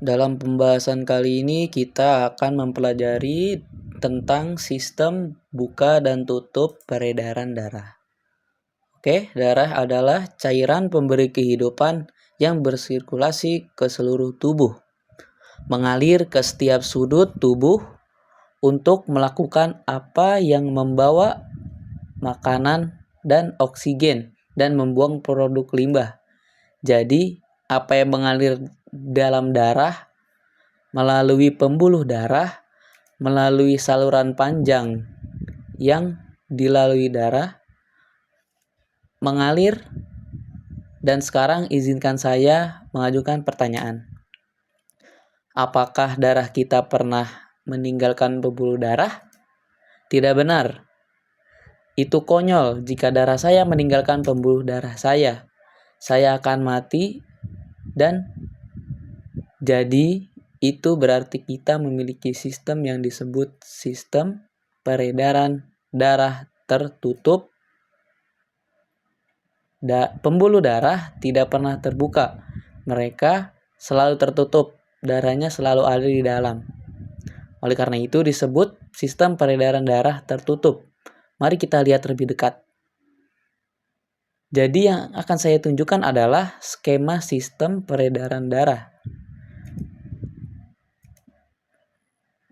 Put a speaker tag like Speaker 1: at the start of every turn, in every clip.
Speaker 1: Dalam pembahasan kali ini kita akan mempelajari tentang sistem buka dan tutup peredaran darah. Oke, darah adalah cairan pemberi kehidupan yang bersirkulasi ke seluruh tubuh, mengalir ke setiap sudut tubuh untuk melakukan apa yang membawa makanan dan oksigen dan membuang produk limbah. Jadi, apa yang mengalir dalam darah melalui pembuluh darah, melalui saluran panjang yang dilalui darah, mengalir. Dan sekarang izinkan saya mengajukan pertanyaan. Apakah darah kita pernah meninggalkan pembuluh darah? Tidak benar. Itu konyol jika darah saya meninggalkan pembuluh darah saya. Saya akan mati dan jadi itu berarti kita memiliki sistem yang disebut sistem peredaran darah tertutup. Pembuluh darah tidak pernah terbuka. Mereka selalu tertutup. Darahnya selalu ada di dalam. Oleh karena itu disebut sistem peredaran darah tertutup. Mari kita lihat lebih dekat. Jadi yang akan saya tunjukkan adalah skema sistem peredaran darah.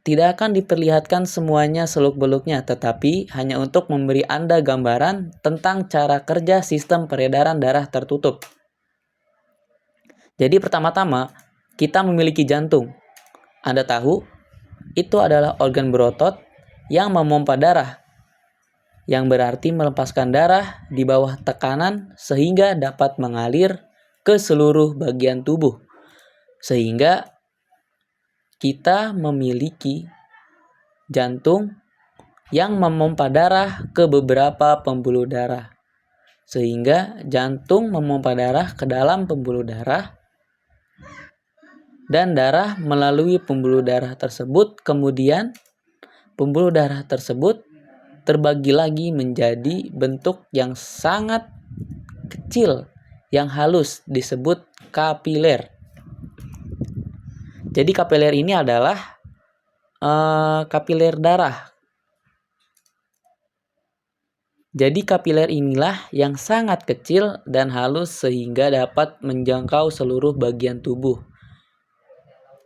Speaker 1: Tidak akan diperlihatkan semuanya seluk-beluknya, tetapi hanya untuk memberi Anda gambaran tentang cara kerja sistem peredaran darah tertutup. Jadi pertama-tama, kita memiliki jantung. Anda tahu, itu adalah organ berotot yang memompa darah, yang berarti melepaskan darah di bawah tekanan sehingga dapat mengalir ke seluruh bagian tubuh. Sehingga kita memiliki jantung yang memompa darah ke beberapa pembuluh darah. Sehingga jantung memompa darah ke dalam pembuluh darah dan darah melalui pembuluh darah tersebut. Kemudian pembuluh darah tersebut terbagi lagi menjadi bentuk yang sangat kecil, yang halus, disebut kapiler. Jadi kapiler ini adalah kapiler darah. Jadi kapiler inilah yang sangat kecil dan halus sehingga dapat menjangkau seluruh bagian tubuh,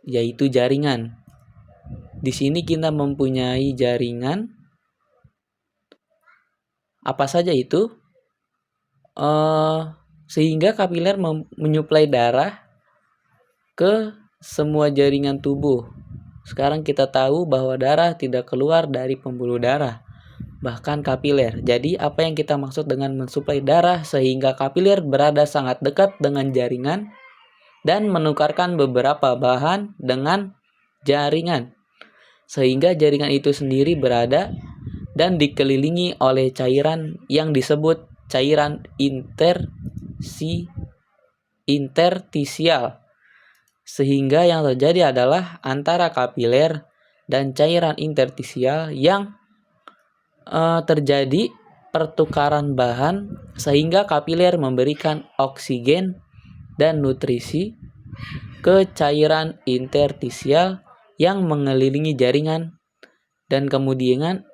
Speaker 1: yaitu jaringan. Di sini kita mempunyai jaringan. Apa saja itu? Sehingga kapiler menyuplai darah ke semua jaringan tubuh. Sekarang kita tahu bahwa darah tidak keluar dari pembuluh darah, bahkan kapiler. Jadi apa yang kita maksud dengan mensuplai darah sehingga kapiler berada sangat dekat dengan jaringan dan menukarkan beberapa bahan dengan jaringan. Sehingga jaringan itu sendiri berada dan dikelilingi oleh cairan yang disebut cairan interstisial. Sehingga yang terjadi adalah antara kapiler dan cairan interstisial yang terjadi pertukaran bahan sehingga kapiler memberikan oksigen dan nutrisi ke cairan interstisial yang mengelilingi jaringan dan kemudian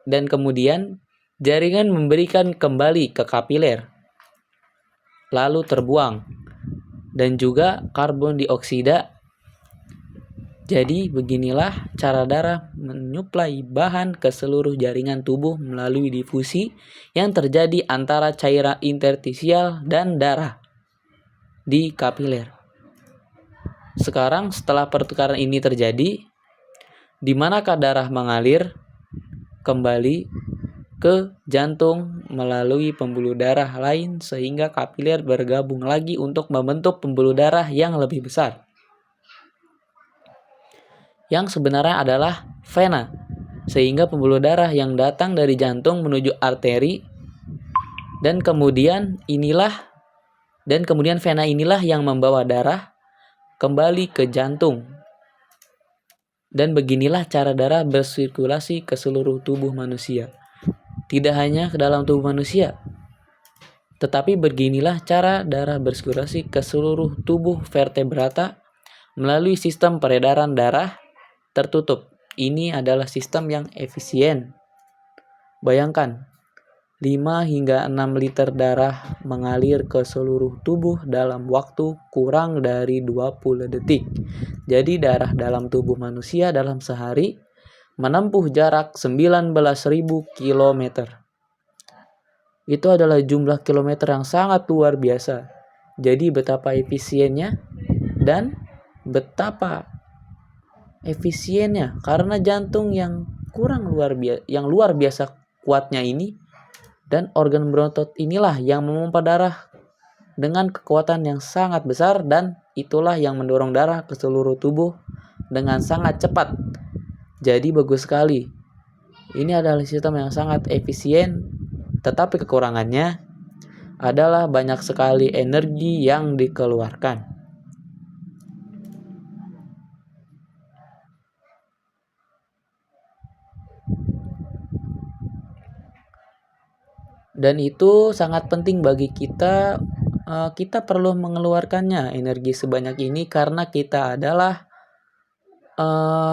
Speaker 1: jaringan memberikan kembali ke kapiler lalu terbuang dan juga karbon dioksida. Jadi beginilah cara darah menyuplai bahan ke seluruh jaringan tubuh melalui difusi yang terjadi antara cairan interstisial dan darah di kapiler. Sekarang setelah pertukaran ini terjadi, di manakah darah mengalir? Kembali ke jantung melalui pembuluh darah lain sehingga kapiler bergabung lagi untuk membentuk pembuluh darah yang lebih besar, yang sebenarnya adalah vena. Sehingga pembuluh darah yang datang dari jantung menuju arteri dan kemudian vena inilah yang membawa darah kembali ke jantung. Dan beginilah cara darah bersirkulasi ke seluruh tubuh manusia. Tidak hanya ke dalam tubuh manusia, tetapi beginilah cara darah bersirkulasi ke seluruh tubuh vertebrata melalui sistem peredaran darah tertutup. Ini adalah sistem yang efisien. Bayangkan, 5 hingga 6 liter darah mengalir ke seluruh tubuh dalam waktu kurang dari 20 detik. Jadi darah dalam tubuh manusia dalam sehari menempuh jarak 19.000 km. Itu adalah jumlah kilometer yang sangat luar biasa. Jadi betapa efisiennya dan betapa efisiennya karena jantung yang luar biasa kuatnya ini dan organ berotot inilah yang memompa darah dengan kekuatan yang sangat besar dan itulah yang mendorong darah ke seluruh tubuh dengan sangat cepat. Jadi bagus sekali. Ini adalah sistem yang sangat efisien. Tetapi kekurangannya adalah banyak sekali energi yang dikeluarkan. Dan itu sangat penting bagi kita. Kita perlu mengeluarkannya energi sebanyak ini karena kita adalah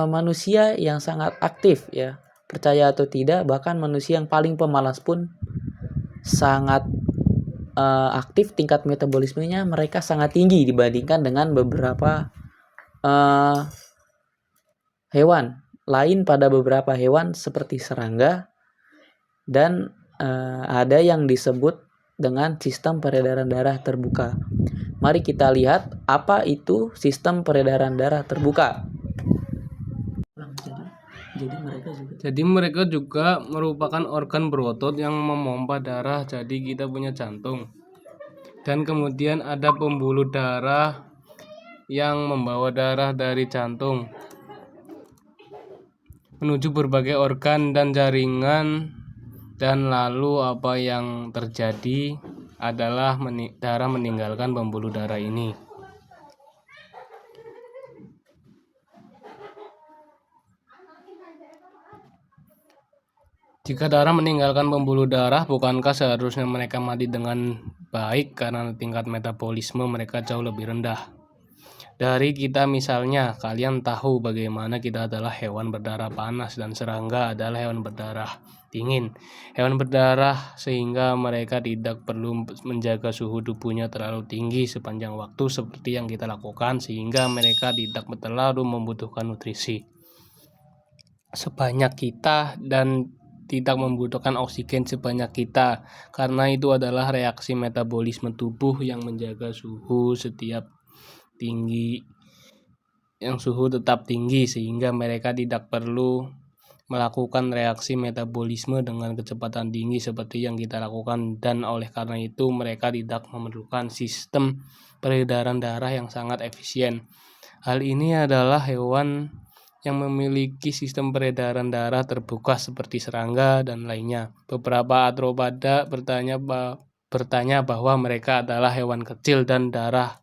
Speaker 1: manusia yang sangat aktif ya. Percaya atau tidak, bahkan manusia yang paling pemalas pun sangat aktif, tingkat metabolismenya mereka sangat tinggi dibandingkan dengan beberapa hewan lain. Pada beberapa hewan seperti serangga dan ada yang disebut dengan sistem peredaran darah terbuka. Mari kita lihat apa itu sistem peredaran darah terbuka.
Speaker 2: Jadi mereka juga merupakan organ berotot yang memompa darah. Jadi kita punya jantung. Dan kemudian ada pembuluh darah yang membawa darah dari jantung menuju berbagai organ dan jaringan. Dan lalu apa yang terjadi adalah darah meninggalkan pembuluh darah ini. Jika darah meninggalkan pembuluh darah, bukankah seharusnya mereka mati dengan baik karena tingkat metabolisme mereka jauh lebih rendah? Dari kita misalnya, kalian tahu bagaimana kita adalah hewan berdarah panas dan serangga adalah hewan berdarah dingin. Hewan berdarah sehingga mereka tidak perlu menjaga suhu tubuhnya terlalu tinggi sepanjang waktu seperti yang kita lakukan, sehingga mereka tidak terlalu membutuhkan nutrisi sebanyak kita dan tidak membutuhkan oksigen sebanyak kita, karena itu adalah reaksi metabolisme tubuh yang menjaga suhu tetap tinggi sehingga mereka tidak perlu melakukan reaksi metabolisme dengan kecepatan tinggi seperti yang kita lakukan, dan oleh karena itu mereka tidak memerlukan sistem peredaran darah yang sangat efisien. Hal ini adalah hewan yang memiliki sistem peredaran darah terbuka seperti serangga dan lainnya. Beberapa arthropoda bertanya bahwa mereka adalah hewan kecil dan darah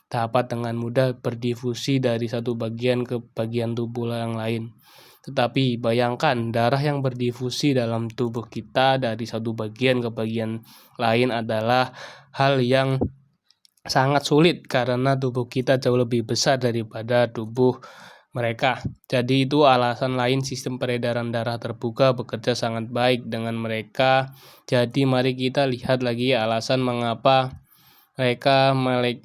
Speaker 2: dapat dengan mudah berdifusi dari satu bagian ke bagian tubuh yang lain. Tetapi bayangkan darah yang berdifusi dalam tubuh kita dari satu bagian ke bagian lain adalah hal yang sangat sulit karena tubuh kita jauh lebih besar daripada tubuh mereka. Jadi itu alasan lain sistem peredaran darah terbuka bekerja sangat baik dengan mereka. Jadi mari kita lihat lagi alasan mengapa mereka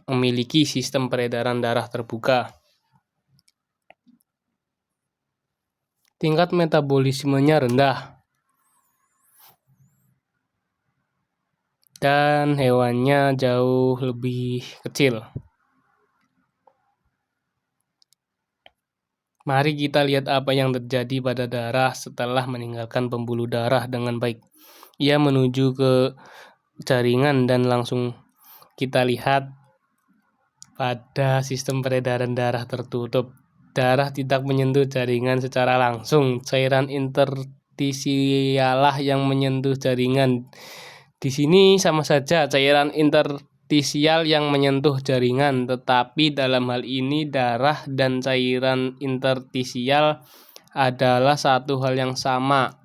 Speaker 2: memiliki sistem peredaran darah terbuka. Tingkat metabolismenya rendah dan hewannya jauh lebih kecil. Mari kita lihat apa yang terjadi pada darah setelah meninggalkan pembuluh darah dengan baik. Ia menuju ke jaringan dan langsung kita lihat pada sistem peredaran darah tertutup. Darah tidak menyentuh jaringan secara langsung. Cairan interstisialah yang menyentuh jaringan. Di sini sama saja cairan interstisial yang menyentuh jaringan, tetapi dalam hal ini darah dan cairan interstisial adalah satu hal yang sama.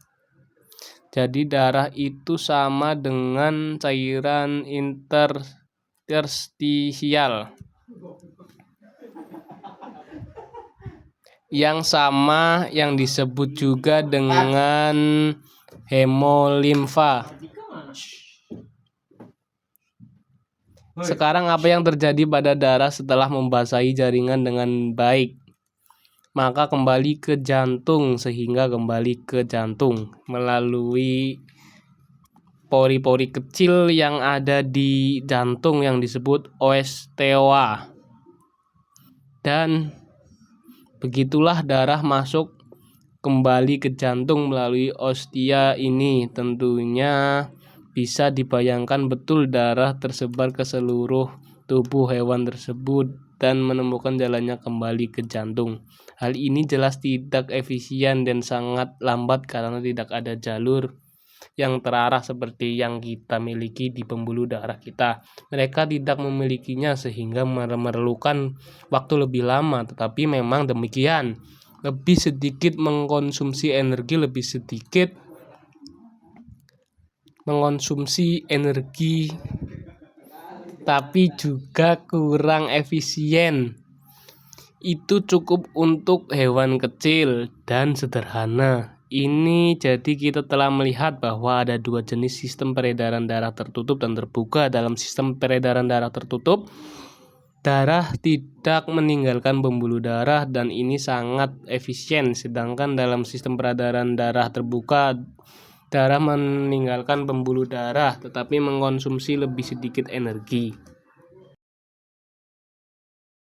Speaker 2: Jadi darah itu sama dengan cairan interstisial. yang sama yang disebut juga dengan hemolimfa. Sekarang apa yang terjadi pada darah setelah membasahi jaringan dengan baik? Maka kembali ke jantung, sehingga kembali ke jantung melalui pori-pori kecil yang ada di jantung yang disebut osteoa. Dan begitulah darah masuk kembali ke jantung melalui ostia ini. Tentunya bisa dibayangkan betul darah tersebar ke seluruh tubuh hewan tersebut dan menemukan jalannya kembali ke jantung. Hal ini jelas tidak efisien dan sangat lambat karena tidak ada jalur yang terarah seperti yang kita miliki di pembuluh darah kita. Mereka tidak memilikinya sehingga memerlukan waktu lebih lama, tetapi memang demikian. Lebih sedikit mengkonsumsi energi, tapi juga kurang efisien. Itu cukup untuk hewan kecil dan sederhana. Ini jadi kita telah melihat bahwa ada dua jenis sistem peredaran darah tertutup dan terbuka. Dalam sistem peredaran darah tertutup, darah tidak meninggalkan pembuluh darah dan ini sangat efisien. Sedangkan dalam sistem peredaran darah terbuka, darah meninggalkan pembuluh darah tetapi mengkonsumsi lebih sedikit energi.